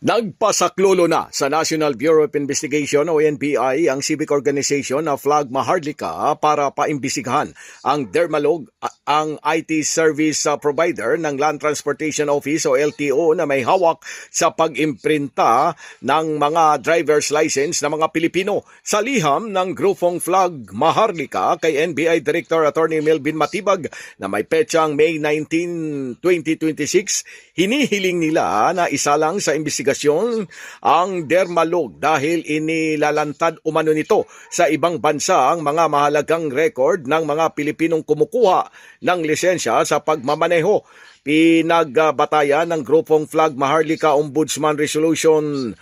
Nagpasaklolo na sa National Bureau of Investigation o NBI ang civic organization na Flag Maharlika para paimbestigahan ang Dermalog, ang IT service provider ng Land Transportation Office o LTO na may hawak sa pag-imprinta ng mga driver's license ng mga Pilipino. Sa liham ng grupong Flag Maharlika kay NBI Director Attorney Melvin Matibag na may petsang May 19, 2026, hinihiling nila na isalang sa investigasyon ang Dermalog dahil inilalantad umano nito sa ibang bansa ang mga mahalagang record ng mga Pilipinong kumukuha ng lisensya sa pagmamaneho. Pinagbatayan ng grupong Flag Maharlika Ombudsman Resolution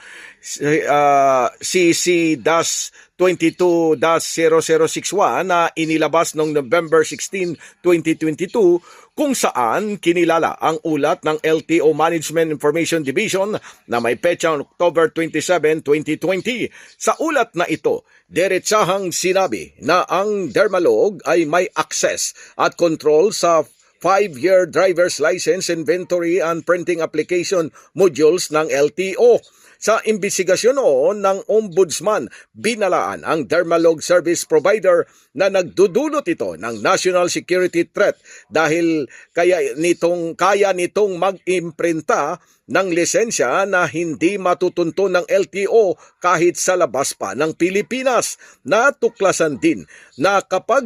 CC-22-0061 na inilabas noong November 16, 2022 kung saan kinilala ang ulat ng LTO Management Information Division na may petsang October 27, 2020. Sa ulat na ito, diretsahang sinabi na ang Dermalog ay may access at control sa 5-year driver's license inventory and printing application modules ng LTO. Sa imbestigasyon noon ng Ombudsman, binalaan ang Dermalog service provider na nagdudulot ito ng national security threat dahil kaya nitong mag-imprinta ng lisensya na hindi matutunto ng LTO kahit sa labas pa ng Pilipinas. Natuklasan din na kapag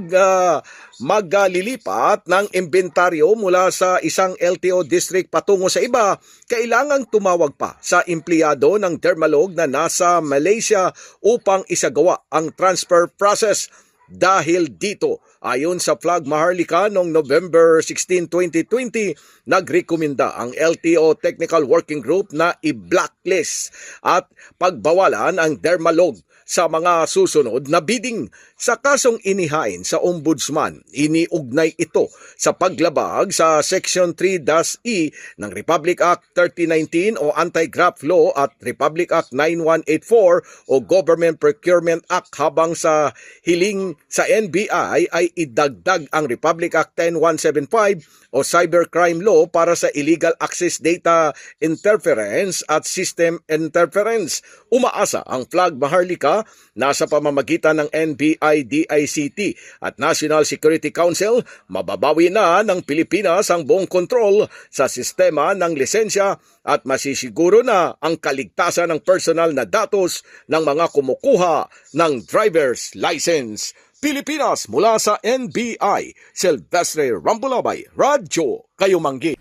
maglilipat ng inventaryo mula sa isang LTO district patungo sa iba, kailangang tumawag pa sa empleyado ng Dermalog na nasa Malaysia upang isagawa ang transfer process. Dahil dito, ayon sa Flag Maharlika noong November 16, 2020, nagrekomenda ang LTO Technical Working Group na i-blacklist at pagbawalan ang Dermalog sa mga susunod na bidding. Sa kasong inihain sa Ombudsman, iniugnay ito sa paglabag sa Section 3-E ng Republic Act 3019 o Anti-Graft Law at Republic Act 9184 o Government Procurement Act, habang sa hiling sa NBI ay idagdag ang Republic Act 10175 o Cybercrime Law para sa illegal access data interference at system interference. Umaasa ang Flag Maharlika na sa pamamagitan ng NBI, DICT at National Security Council, mababawi na ng Pilipinas ang buong kontrol sa sistema ng lisensya at masisiguro na ang kaligtasan ng personal na datos ng mga kumukuha ng driver's license. Pilipinas, mula sa NBI, Silvestre Rambulabay, Radyo Kayumanggi.